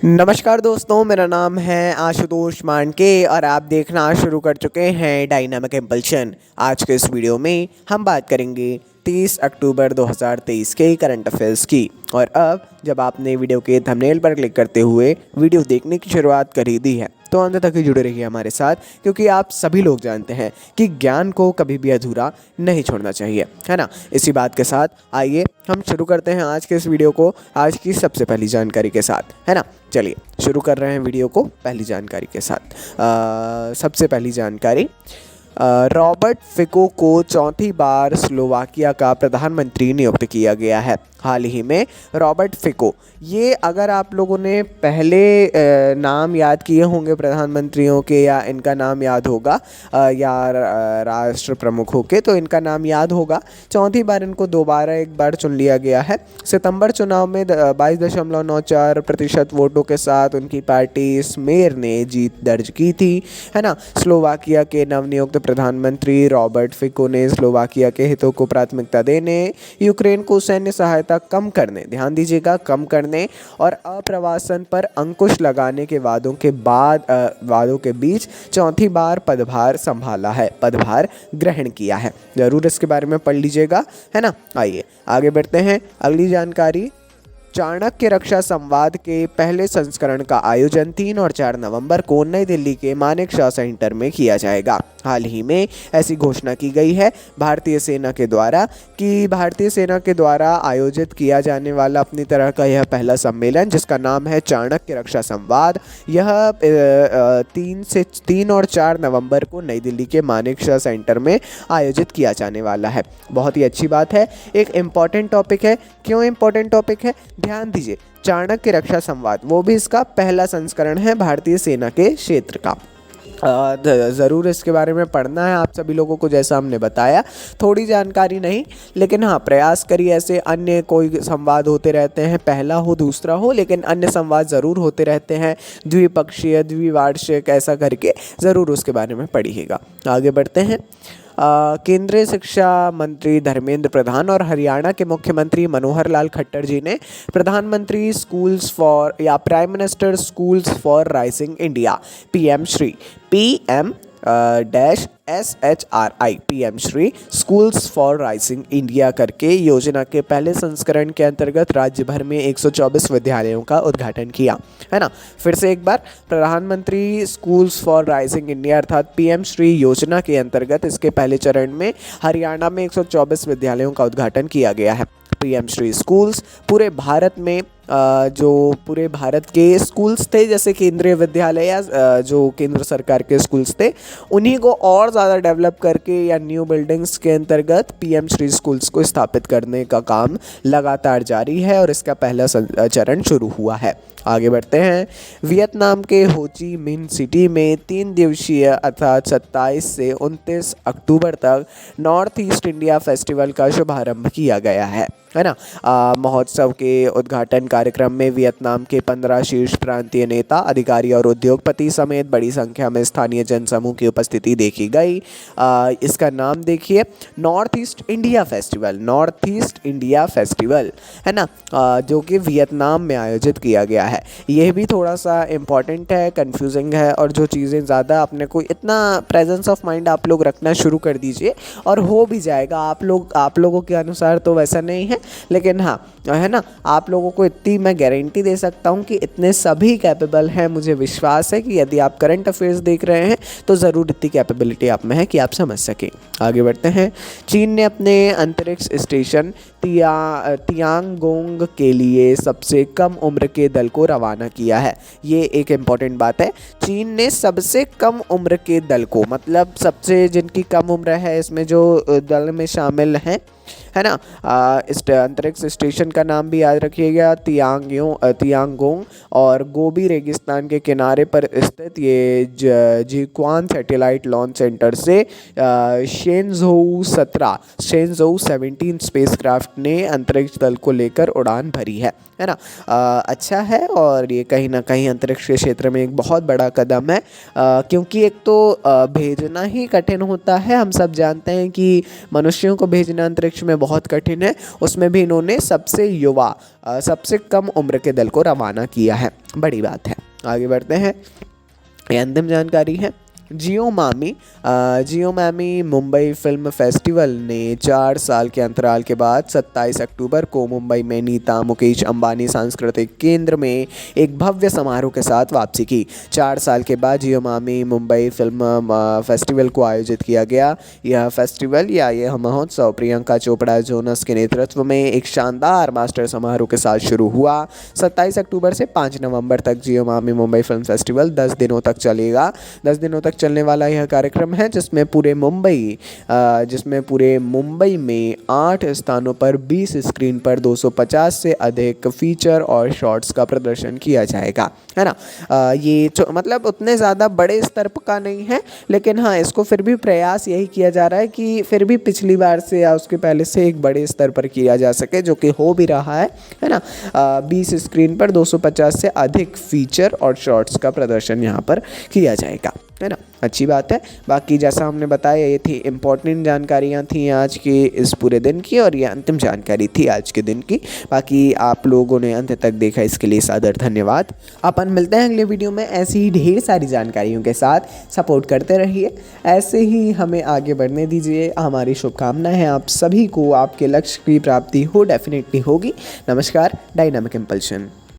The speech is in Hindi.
नमस्कार दोस्तों, मेरा नाम है आशुतोष मांडके और आप देखना शुरू कर चुके हैं डायनामिक इम्पल्शन। आज के इस वीडियो में हम बात करेंगे 30 अक्टूबर 2023 के करंट अफेयर्स की। और अब जब आपने वीडियो के थंबनेल पर क्लिक करते हुए वीडियो देखने की शुरुआत कर ही दी है तो अंत तक ही जुड़े रहिए हमारे साथ, क्योंकि आप सभी लोग जानते हैं कि ज्ञान को कभी भी अधूरा नहीं छोड़ना चाहिए, है ना। इसी बात के साथ आइए हम शुरू करते हैं आज के इस वीडियो को आज की सबसे पहली जानकारी के साथ, है ना। चलिए शुरू कर रहे हैं वीडियो को पहली जानकारी के साथ। सबसे पहली जानकारी, रॉबर्ट फिको को चौथी बार स्लोवाकिया का प्रधानमंत्री नियुक्त किया गया है। हाल ही में रॉबर्ट फिको, ये अगर आप लोगों ने पहले नाम याद किए होंगे प्रधानमंत्रियों के, या इनका नाम याद होगा या राष्ट्र प्रमुखों के, तो इनका नाम याद होगा। चौथी बार इनको दोबारा एक बार चुन लिया गया है। सितंबर चुनाव में 22.94% वोटों के साथ उनकी पार्टी स्मेर ने जीत दर्ज की थी, है ना। स्लोवाकिया के नवनियुक्त प्रधानमंत्री रॉबर्ट फिको ने स्लोवाकिया के हितों को प्राथमिकता देने, यूक्रेन को सैन्य सहायता कम करने, ध्यान दीजिएगा, कम करने और अप्रवासन पर अंकुश लगाने के वादों के बीच चौथी बार पदभार संभाला है, पदभार ग्रहण किया है। जरूर इसके बारे में पढ़ लीजिएगा, है ना। आइए आगे बढ़ते हैं। अगली जानकारी, चाणक्य रक्षा संवाद के पहले संस्करण का आयोजन 3 और 4 नवंबर को नई दिल्ली के मानेकशॉ सेंटर में किया जाएगा। हाल ही में ऐसी घोषणा की गई है भारतीय सेना के द्वारा कि भारतीय सेना के द्वारा आयोजित किया जाने वाला अपनी तरह का यह पहला सम्मेलन, जिसका नाम है चाणक्य रक्षा संवाद, यह 3 और 4 नवंबर को नई दिल्ली के मानेकशॉ सेंटर में आयोजित किया जाने वाला है। बहुत ही अच्छी बात है, एक इम्पॉर्टेंट टॉपिक है। क्यों इम्पॉर्टेंट टॉपिक है, ध्यान दीजिए। चाणक्य रक्षा संवाद, वो भी इसका पहला संस्करण है भारतीय सेना के क्षेत्र का। ज़रूर इसके बारे में पढ़ना है आप सभी लोगों को, जैसा हमने बताया। थोड़ी जानकारी नहीं, लेकिन हाँ, प्रयास करिए। ऐसे अन्य कोई संवाद होते रहते हैं, पहला हो दूसरा हो, लेकिन अन्य संवाद ज़रूर होते रहते हैं, द्विपक्षीय, द्विवार्षिक, ऐसा करके ज़रूर उसके बारे में पढ़िएगा। आगे बढ़ते हैं। केंद्रीय शिक्षा मंत्री धर्मेंद्र प्रधान और हरियाणा के मुख्यमंत्री मनोहर लाल खट्टर जी ने प्रधानमंत्री स्कूल्स फॉर या prime minister schools for rising India PM Shri PM Shri schools for rising India करके योजना के पहले संस्करण के अंतर्गत राज्य भर में 124 विद्यालयों का उद्घाटन किया, है ना। फिर से एक बार, प्रधानमंत्री स्कूल्स फॉर राइजिंग इंडिया अर्थात पीएम श्री योजना के अंतर्गत इसके पहले चरण में हरियाणा में 124 विद्यालयों का उद्घाटन किया गया है। पीएम श्री स्कूल्स पूरे भारत में जो पूरे भारत के स्कूल्स थे, जैसे केंद्रीय विद्यालय या जो केंद्र सरकार के स्कूल्स थे, उन्हीं को और ज़्यादा डेवलप करके या न्यू बिल्डिंग्स के अंतर्गत पीएम श्री स्कूल्स को स्थापित करने का काम लगातार जारी है और इसका पहला चरण शुरू हुआ है। आगे बढ़ते हैं। वियतनाम के हो ची मिन्ह सिटी में 3 दिवसीय अर्थात 27 से 29 अक्टूबर तक नॉर्थ ईस्ट इंडिया फेस्टिवल का शुभारंभ किया गया है ना। महोत्सव के उद्घाटन कार्यक्रम में वियतनाम के 15 शीर्ष प्रांतीय नेता, अधिकारी और उद्योगपति समेत बड़ी संख्या में स्थानीय जनसमूह की उपस्थिति देखी गई। इसका नाम देखिए, नॉर्थ ईस्ट इंडिया फेस्टिवल, है ना, जो कि वियतनाम में आयोजित किया गया है। यह भी थोड़ा सा इम्पॉर्टेंट है, कंफ्यूजिंग है, और जो चीज़ें ज़्यादा अपने को इतना प्रेजेंस ऑफ माइंड आप लोग रखना शुरू कर दीजिए और हो भी जाएगा। आप लोगों के अनुसार तो वैसा नहीं है, लेकिन हाँ, है ना, आप लोगों को इतनी मैं गारंटी दे सकता हूँ कि इतने सभी कैपेबल हैं। मुझे विश्वास है कि यदि आप करंट अफेयर्स देख रहे हैं तो ज़रूर इतनी कैपेबिलिटी आप में है कि आप समझ सकें। आगे बढ़ते हैं। चीन ने अपने अंतरिक्ष स्टेशन तियांगोंग के लिए सबसे कम उम्र के दल को रवाना किया है। ये एक इम्पॉर्टेंट बात है। चीन ने सबसे कम उम्र के दल को, मतलब सबसे जिनकी कम उम्र है, इसमें जो दल में शामिल हैं, है ना, इस अंतरिक्ष स्टेशन का नाम भी याद रखिएगा, तियांगोंग, और गोबी रेगिस्तान के किनारे पर स्थित ये जिक्वान सैटेलाइट लॉन्च सेंटर से शेनज़ोउ 17 स्पेसक्राफ्ट ने अंतरिक्ष दल को लेकर उड़ान भरी है ना। अच्छा है, और ये कहीं ना कहीं अंतरिक्ष के क्षेत्र में एक बहुत बड़ा कदम है, क्योंकि एक तो भेजना ही कठिन होता है। हम सब जानते हैं कि मनुष्यों को भेजना अंतरिक्ष में बहुत कठिन है, उसमें भी इन्होंने सबसे युवा सबसे कम उम्र के दल को रवाना किया है। बड़ी बात है। आगे बढ़ते हैं। ये अंतिम जानकारी है। जियो मामी मुंबई फिल्म फेस्टिवल ने 4 साल के अंतराल के बाद 27 अक्टूबर को मुंबई में नीता मुकेश अंबानी सांस्कृतिक केंद्र में एक भव्य समारोह के साथ वापसी की। 4 साल के बाद जियो मामी मुंबई फिल्म फेस्टिवल को आयोजित किया गया। यह फेस्टिवल या यह महोत्सव प्रियंका चोपड़ा जोनस के नेतृत्व में एक शानदार मास्टर समारोह के साथ शुरू हुआ। 27 अक्टूबर से 5 नवंबर तक जियो मामी मुंबई फिल्म फेस्टिवल 10 दिनों तक चलेगा। 10 दिनों तक चलने वाला यह कार्यक्रम है जिसमें पूरे मुंबई में 8 स्थानों पर 20 स्क्रीन पर 250 से अधिक फीचर और शॉर्ट्स का प्रदर्शन किया जाएगा, है ना। ये मतलब उतने ज़्यादा बड़े स्तर का नहीं है, लेकिन हाँ इसको फिर भी प्रयास यही किया जा रहा है कि फिर भी पिछली बार से या उसके पहले से एक बड़े स्तर पर किया जा सके, जो कि हो भी रहा है ना। 20 स्क्रीन पर 250 से अधिक फीचर और शॉर्ट्स का प्रदर्शन यहाँ पर किया जाएगा, है ना। अच्छी बात है। बाकी जैसा हमने बताया ये थी इम्पोर्टेंट जानकारियाँ थी आज के इस पूरे दिन की, और ये अंतिम जानकारी थी आज के दिन की। बाकी आप लोगों ने अंत तक देखा, इसके लिए सादर धन्यवाद। अपन मिलते हैं अगले वीडियो में ऐसी ही ढेर सारी जानकारियों के साथ। सपोर्ट करते रहिए, ऐसे ही हमें आगे बढ़ने दीजिए। हमारी शुभकामनाएं हैं आप सभी को, आपके लक्ष्य की प्राप्ति हो, डेफिनेटली होगी। नमस्कार, डायनामिक इम्पल्शन।